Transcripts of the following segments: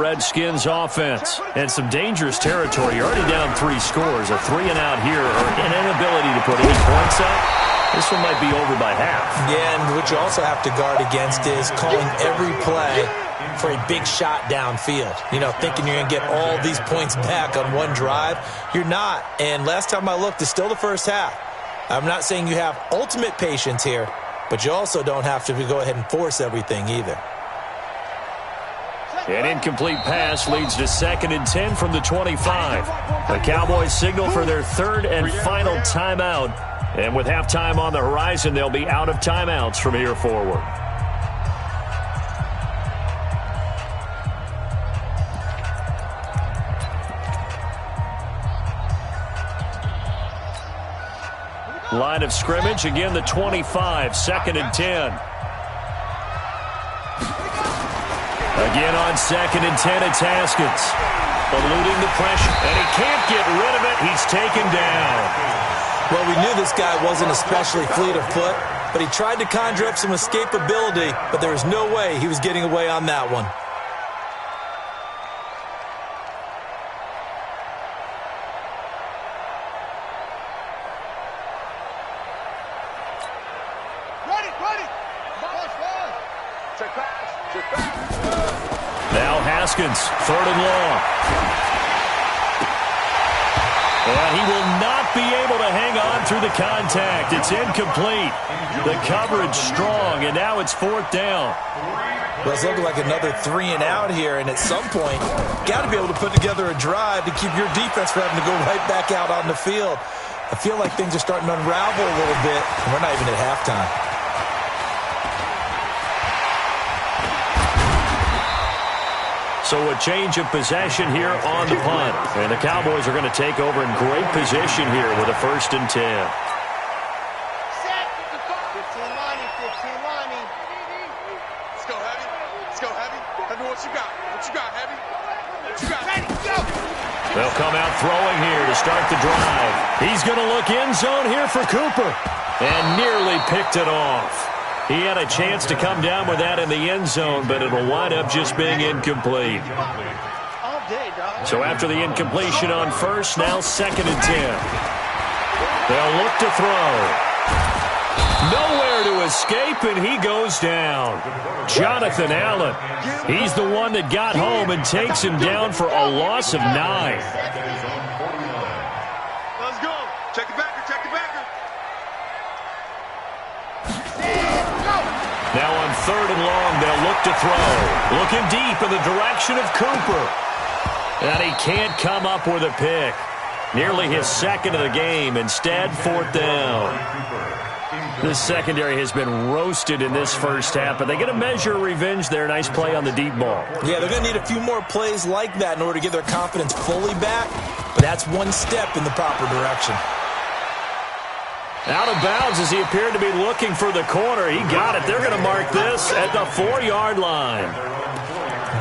Redskins offense. And some dangerous territory. You're already down 3 scores. A 3 and out here, or an inability to put any points up. This one might be over by half. Yeah, and what you also have to guard against is calling every play for a big shot downfield. You know, thinking you're going to get all these points back on one drive. You're not. And last time I looked, it's still the first half. I'm not saying you have ultimate patience here, but you also don't have to go ahead and force everything either. An incomplete pass leads to 2nd and 10 from the 25. The Cowboys signal for their 3rd and final timeout. And with halftime on the horizon, they'll be out of timeouts from here forward. Line of scrimmage, again the 25, 2nd and 10. Again on 2nd and 10, it's Haskins. Eluding the pressure, and he can't get rid of it. He's taken down. Well, we knew this guy wasn't especially fleet of foot, but he tried to conjure up some escapability, but there was no way he was getting away on that one. Now Haskins, 3rd and long. And he will not be able to hang on through the contact. It's incomplete. The coverage strong, and now it's 4th down. Well, it's looking like another 3 and out here, and at some point, got to be able to put together a drive to keep your defense from having to go right back out on the field. I feel like things are starting to unravel a little bit, and we're not even at halftime. So a change of possession here on the punt. And the Cowboys are going to take over in great position here with a 1st and 10. 15 lining, 15 lining. Let's go, Heavy. Let's go, Heavy. Heavy, what you got? What you got, Heavy? What you got? Ready, go! They'll come out throwing here to start the drive. He's going to look end zone here for Cooper. And nearly picked it off. He had a chance to come down with that in the end zone, but it'll wind up just being incomplete. So after the incompletion on 1st, now 2nd and 10. They'll look to throw. Nowhere to escape, and he goes down. Jonathan Allen. He's the one that got home and takes him down for a loss of 9. Let's go. Check it backer, check it backer. Now on 3rd and long, they'll look to throw. Looking deep in the direction of Cooper. And he can't come up with a pick. Nearly his 2nd of the game. Instead, 4th down. This secondary has been roasted in this first half, but they get a measure of revenge there. Nice play on the deep ball. Yeah, they're going to need a few more plays like that in order to get their confidence fully back, but that's one step in the proper direction. Out of bounds as he appeared to be looking for the corner. He got it. They're going to mark this at the 4-yard line.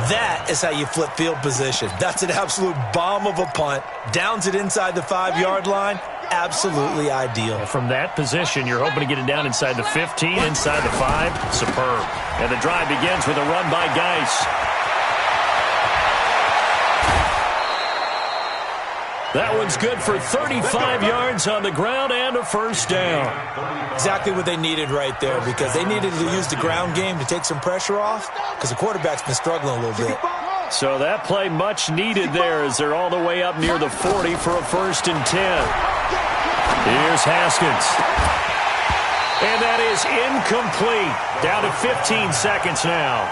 That is how you flip field position. That's an absolute bomb of a punt. Downs it inside the 5-yard line. Absolutely ideal. From that position, you're hoping to get it down inside the 15, inside the 5. Superb. And the drive begins with a run by Geis. That one's good for 35 yards on the ground and a 1st down. Exactly what they needed right there, because they needed to use the ground game to take some pressure off, because the quarterback's been struggling a little bit. So that play much needed there as they're all the way up near the 40 for a 1st and 10. Here's Haskins. And that is incomplete. Down to 15 seconds now.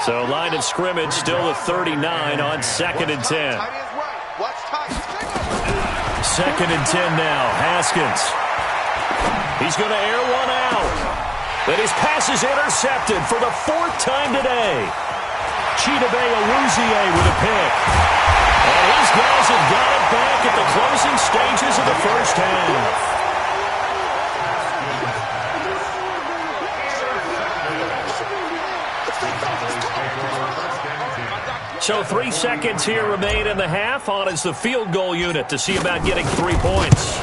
So line of scrimmage still at 39 on 2nd and 10. 2nd and 10 now. Haskins. He's going to air one out. But his pass is intercepted for the 4th time today. Chidobe Awuzie with a pick. And his guys have got it back at the closing stages of the first half. So 3 seconds here remain in the half. On is the field goal unit to see about getting 3 points.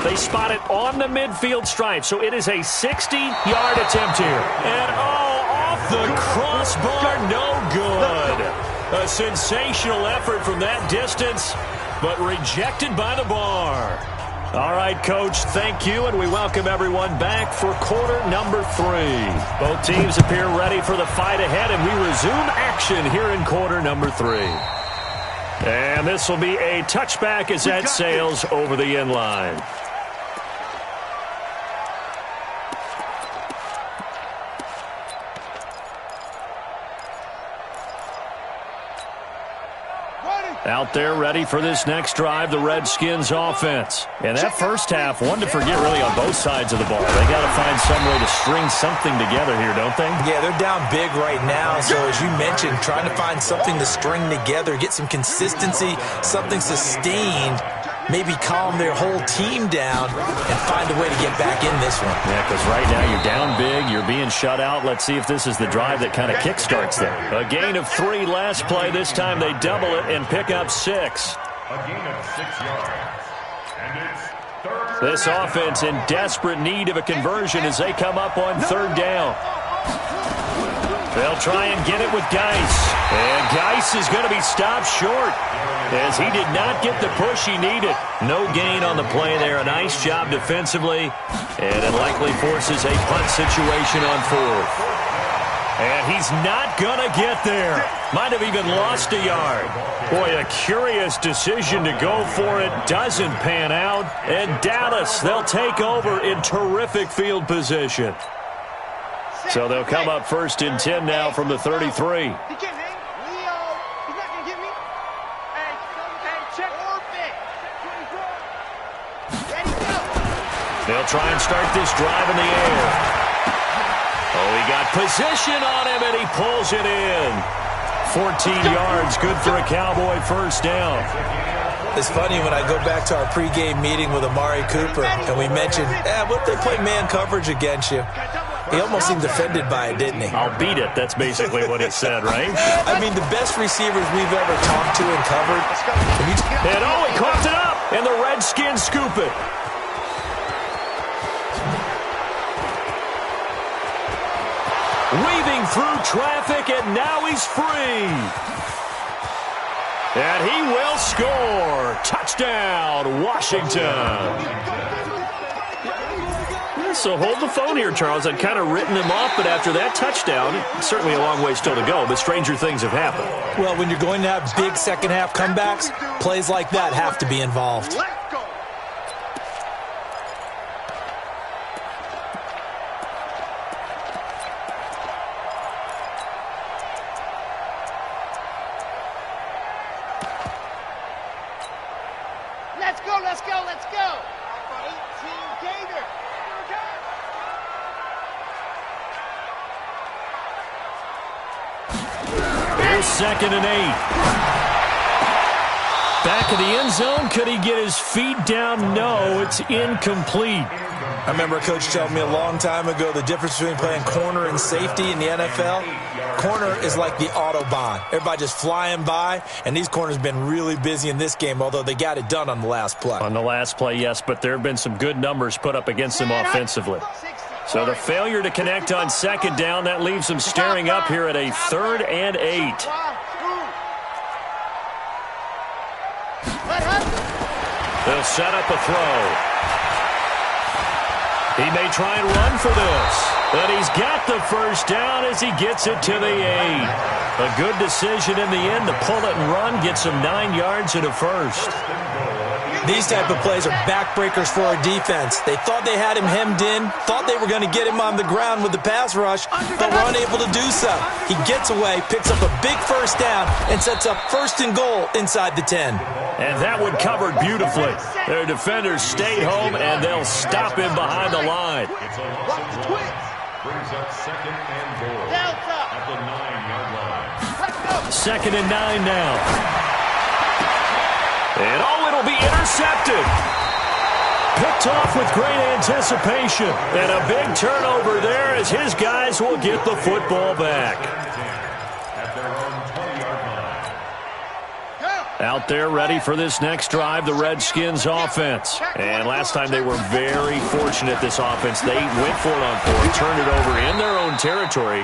They spot it on the midfield stripe, so it is a 60-yard attempt here. And, off the crossbar, no good. A sensational effort from that distance, but rejected by the bar. All right, Coach, thank you, and we welcome everyone back for quarter number 3. Both teams appear ready for the fight ahead, and we resume action here in quarter number 3. And this will be a touchback as that sails over the end line. Out there ready for this next drive, the Redskins offense. And that first half, one to forget really on both sides of the ball. They got to find some way to string something together here, don't they? Yeah, they're down big right now. So as you mentioned, trying to find something to string together, get some consistency, something sustained, maybe calm their whole team down and find a way to get back in this one. Yeah, because right now you're down big, you're being shut out. Let's see if this is the drive that kind of kickstarts them. A gain of 3 last play. This time they double it and pick up 6. A gain of 6 yards. And it's third. This offense in desperate need of a conversion as they come up on 3rd down. They'll try and get it with Geis. And Geis is going to be stopped short as he did not get the push he needed. No gain on the play there. A nice job defensively. And it likely forces a punt situation on 4th. And he's not going to get there. Might have even lost a yard. Boy, a curious decision to go for it. Doesn't pan out. And Dallas, they'll take over in terrific field position. So they'll come up 1st and 10 now from the 33. He can't hang. Leo, he's not going to get me. Hey, check. Perfect. Ready, go. They'll try and start this drive in the air. Oh, he got position on him, and he pulls it in. 14 yards, good for a Cowboy first down. It's funny when I go back to our pregame meeting with Amari Cooper, and we mentioned, what if they play man coverage against you? He almost seemed offended by it, didn't he? I'll beat it. That's basically what he said, right? I mean, the best receivers we've ever talked to and covered. And he coughed it up, and the Redskins scoop it. Weaving through traffic, and now he's free. And he will score. Touchdown, Washington. So hold the phone here, Charles. I'd kind of written him off, but after that touchdown, certainly a long way still to go, but stranger things have happened. Well, when you're going to have big second-half comebacks, plays like that have to be involved. Let's go, let's go, let's go. 18 Gator. Here's 2nd and 8. Back of the end zone. Could he get his feet down? No, it's incomplete. I remember a coach telling me a long time ago the difference between playing corner and safety in the NFL. Corner is like the Autobahn. Everybody just flying by, and these corners have been really busy in this game, although they got it done on the last play. On the last play, yes, but there have been some good numbers put up against them offensively. So the failure to connect on 2nd down, that leaves them staring up here at a 3rd and 8. They'll set up a throw. He may try and run for this. But he's got the first down as he gets it to the 8. A good decision in the end to pull it and run, get some 9 yards and a first. These type of plays are backbreakers for our defense. They thought they had him hemmed in, thought they were going to get him on the ground with the pass rush, but were unable to do so. He gets away, picks up a big first down, and sets up 1st and goal inside the 10. And that one covered beautifully. Their defenders stayed home, and they'll stop him behind the line. Brings up 2nd and goal at the 9-yard line. 2nd and 9 now. And it'll be intercepted. Picked off with great anticipation. And a big turnover there as his guys will get the football back. At their own 20-yard line. Out there ready for this next drive, the Redskins offense. And last time they were very fortunate, this offense. They went for it on 4th, turned it over in their own territory.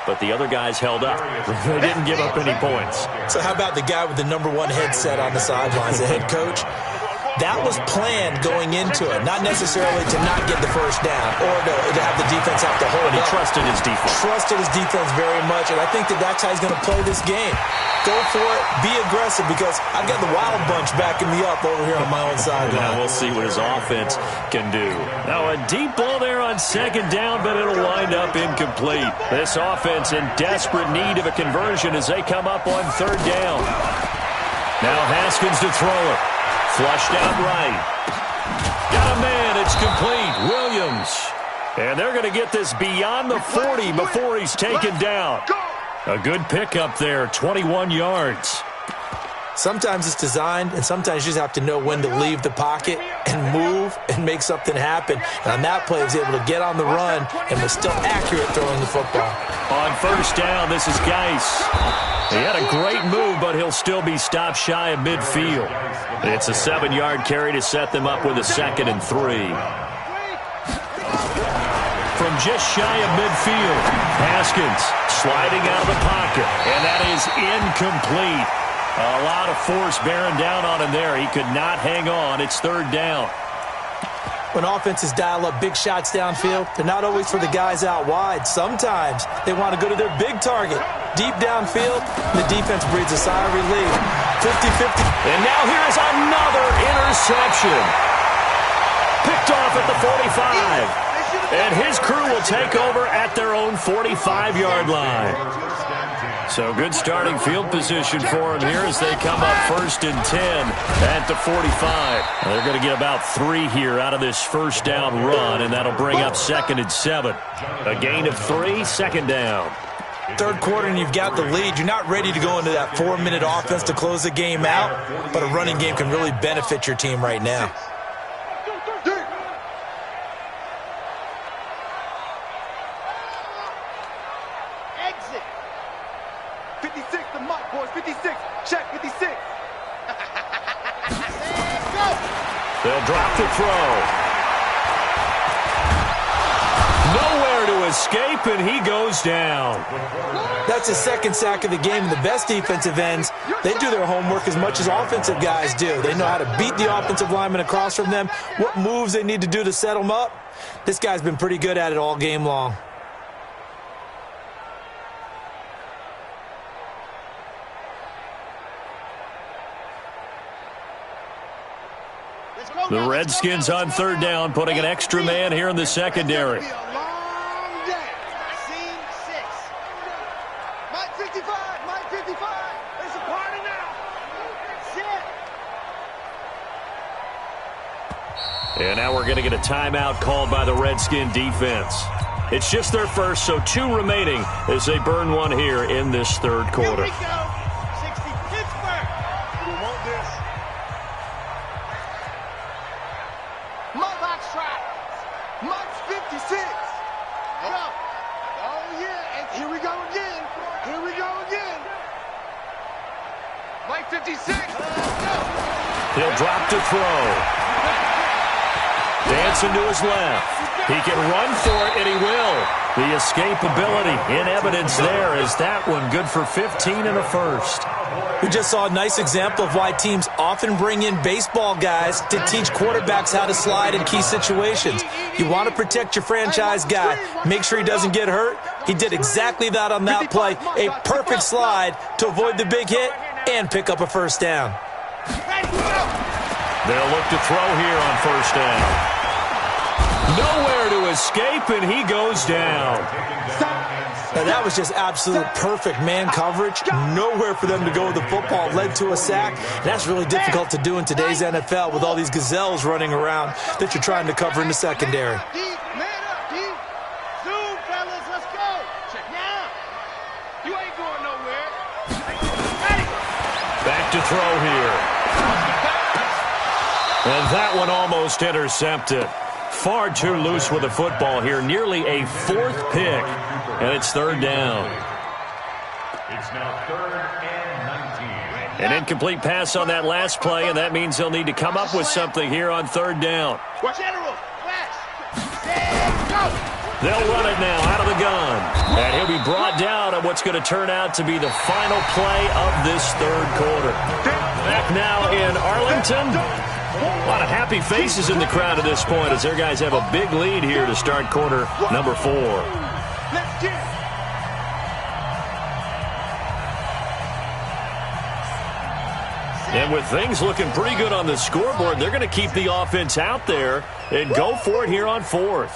but the other guys held up. They didn't give up any points. So how about the guy with the #1 headset on the sidelines, the head coach? That was planned going into it, not necessarily to not get the first down or to have the defense have to hold But he up. trusted his defense. Trusted his defense very much, and I think that's how he's going to play this game. Go for it, be aggressive, because I've got the wild bunch backing me up over here on my own sideline. Now we'll see what his offense can do. Now a deep ball there on second down, but it'll wind up incomplete. This offense in desperate need of a conversion as they come up on third down. Now Haskins to throw it. Flushed out right. Got a man. It's complete. Williams. And they're going to get this beyond the 40 before he's taken down. A good pickup there, 21 yards. Sometimes it's designed, and sometimes you just have to know when to leave the pocket and move and make something happen. And on that play, he was able to get on the run and was still accurate throwing the football. On first down, this is Geis. He had a great move, but he'll still be stopped shy of midfield. It's a 7-yard carry to set them up with a 2nd and 3. From just shy of midfield, Haskins sliding out of the pocket, and that is incomplete. A lot of force bearing down on him there. He could not hang on. It's third down. When offenses dial up big shots downfield, they're not always for the guys out wide. Sometimes they want to go to their big target. Deep downfield, the defense breathes a sigh of relief. 50-50. And now here's another interception. Picked off at the 45. And his crew will take over at their own 45-yard line. So good starting field position for them here as they come up 1st and 10 at the 45. They're going to get about 3 here out of this first down run, and that'll bring up 2nd and 7. A gain of 3, 2nd down. Third quarter and you've got the lead. You're not ready to go into that 4-minute offense to close the game out, but a running game can really benefit your team right now. Exit. 56, the muck, boys. 56. Check 56. Go. They'll drop the throw. Nowhere to escape, and he goes down. That's his 2nd sack of the game. And the best defensive ends, they do their homework as much as offensive guys do. They know how to beat the offensive lineman across from them, what moves they need to do to set them up. This guy's been pretty good at it all game long. The Redskins on third down, putting an extra man here in the secondary. Scene 6. Mike 55, Mike 55. It's a party now. That's it. And now we're going to get a timeout called by the Redskin defense. It's just their first, so 2 remaining as they burn one here in this third quarter. Here we go. 60 Pittsburgh. We want this. Mudbox trap. Mud's 56. Go. Oh, yeah. And here we go again. Here we go again. Mike 56. Go. He'll drop to throw. Dancing to his left. He can run for it, and he will. The escapability in evidence there is that one good for 15 and a first. We just saw a nice example of why teams often bring in baseball guys to teach quarterbacks how to slide in key situations. You want to protect your franchise guy. Make sure he doesn't get hurt. He did exactly that on that play. A perfect slide to avoid the big hit and pick up a first down. They'll look to throw here on first down. Nowhere to escape, and he goes down. Now that was just absolute perfect man coverage. Nowhere for them to go with the football. Led to a sack. And that's really difficult to do in today's NFL with all these gazelles running around that you're trying to cover in the secondary. Man up, D. Zoom, fellas. Let's go. Check now. You ain't going nowhere. Ready. Back to throw here. And that one almost intercepted. Far too loose with the football here. Nearly a 4th pick. And it's third down. It's now 3rd and 19. An incomplete pass on that last play, and that means they'll need to come up with something here on third down. General, flash. Go. They'll run it now out of the gun. And he'll be brought down on what's going to turn out to be the final play of this third quarter. Back now in Arlington. A lot of happy faces in the crowd at this point as their guys have a big lead here to start quarter number 4. Let's get it. And with things looking pretty good on the scoreboard, they're going to keep the offense out there and go for it here on 4th.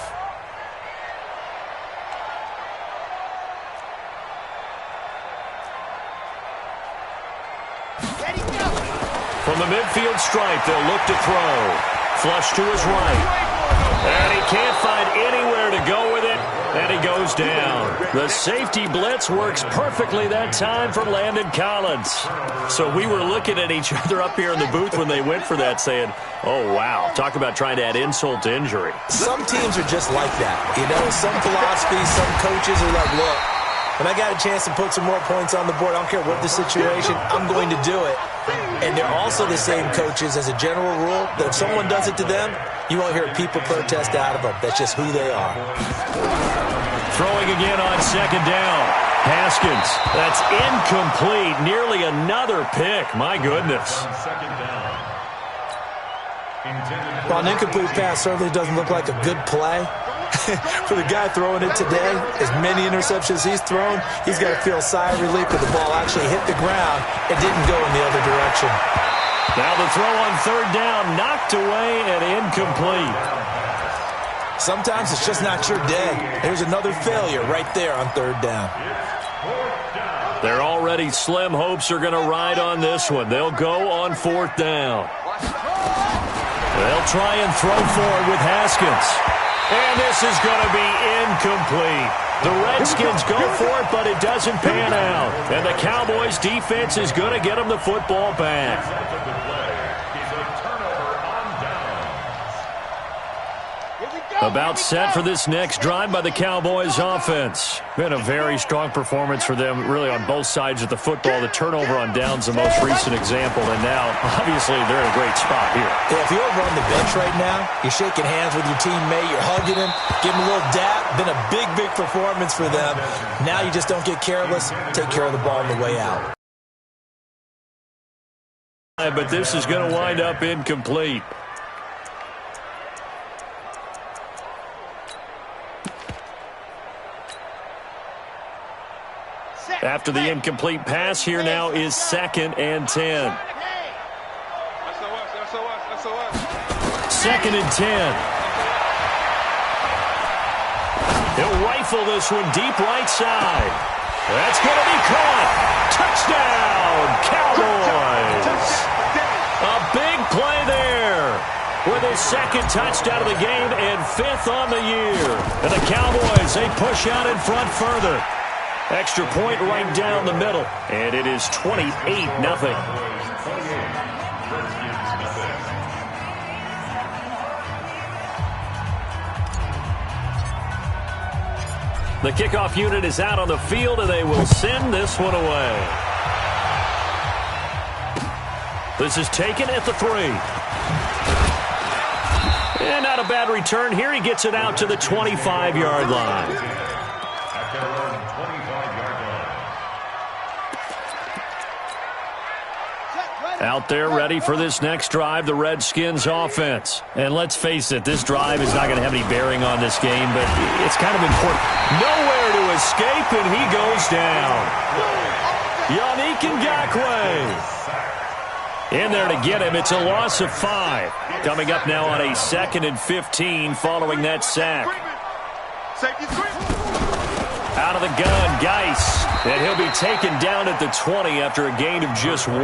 From the midfield stripe, they'll look to throw. Flush to his right. And he can't find anywhere to go with it, and he goes down. The safety blitz works perfectly that time for Landon Collins. So we were looking at each other up here in the booth when they went for that saying, oh, wow, talk about trying to add insult to injury. Some teams are just like that. You know, some philosophies, some coaches are like, look, when I got a chance to put some more points on the board, I don't care what the situation, I'm going to do it. And they're also the same coaches as a general rule that if someone does it to them, you won't hear people protest out of them. That's just who they are. Throwing again on second down. Haskins. That's incomplete. Nearly another pick. My goodness. Well, an incomplete pass certainly doesn't look like a good play. For the guy throwing it today, as many interceptions he's thrown, he's got to feel a sigh of relief that the ball actually hit the ground and didn't go in the other direction. Now the throw on third down, knocked away and incomplete. Sometimes it's just not your day. There's another failure right there on third down. Their already slim hopes are going to ride on this one. They'll go on fourth down. They'll try and throw forward with Haskins. And this is going to be incomplete. The Redskins go for it, but it doesn't pan out. And the Cowboys' defense is going to get them the football back. About set for this next drive by the Cowboys offense. Been a very strong performance for them, really, on both sides of the football. The turnover on downs, the most recent example, and now, obviously, they're in a great spot here. Yeah, if you're over on the bench right now, you're shaking hands with your teammate, you're hugging him, giving him a little dap. Been a big, big performance for them. Now you just don't get careless. Take care of the ball on the way out. But this is going to wind up incomplete. After the incomplete pass, here now is 2nd and 10. Second and 10. He'll rifle this one deep right side. That's going to be caught. Touchdown, Cowboys. A big play there with his 2nd touchdown of the game and 5th on the year. And the Cowboys, they push out in front further. Extra point right down the middle. And it is 28-0. The kickoff unit is out on the field, and they will send this one away. This is taken at the 3. And not a bad return here. He gets it out to the 25-yard line. Out there ready for this next drive, the Redskins offense. And let's face it, this drive is not going to have any bearing on this game, but it's kind of important. Nowhere to escape, and he goes down. Yannick Ngakoue in there to get him. It's a loss of 5. Coming up now on a 2nd and 15 following that sack. Out of the gun, Geis. And he'll be taken down at the 20 after a gain of just 1.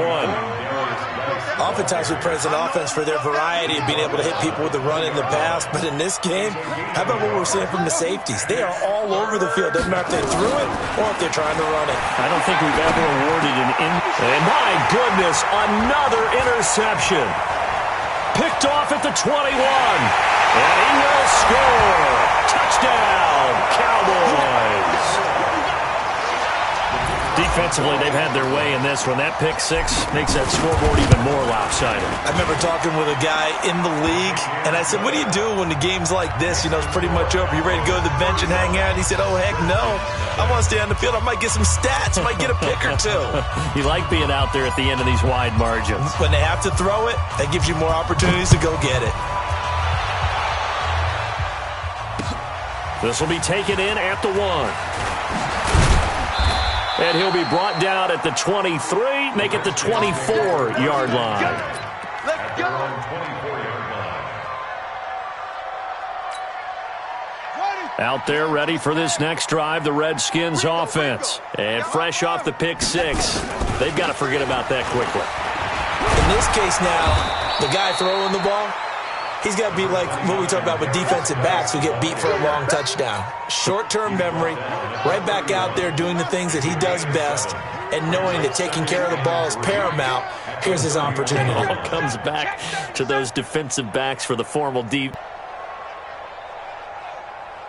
Oftentimes we praise an offense for their variety of being able to hit people with the run in the pass, but in this game, how about what we're seeing from the safeties? They are all over the field. Doesn't matter if they threw it or if they're trying to run it. I don't think we've ever awarded an And my goodness, another interception. Picked off at the 21. And he will score. Touchdown, Cowboys. Defensively, they've had their way in this one. That pick six makes that scoreboard even more lopsided. I remember talking with a guy in the league, and I said, what do you do when the game's like this? You know, it's pretty much over. You ready to go to the bench and hang out? And he said, oh, heck no. I want to stay on the field. I might get some stats. I might get a pick or two. You like being out there at the end of these wide margins. When they have to throw it, that gives you more opportunities to go get it. This will be taken in at the 1. And he'll be brought down at the 23, make it the 24-yard line. Let's go. 24-yard line. Out there ready for this next drive, the Redskins offense. And fresh off the pick six, they've got to forget about that quickly. In this case now, the guy throwing the ball, he's got to be like what we talk about with defensive backs who get beat for a long touchdown. Short-term memory, right back out there doing the things that he does best, and knowing that taking care of the ball is paramount. Here's his opportunity. It all comes back to those defensive backs for the formal deep.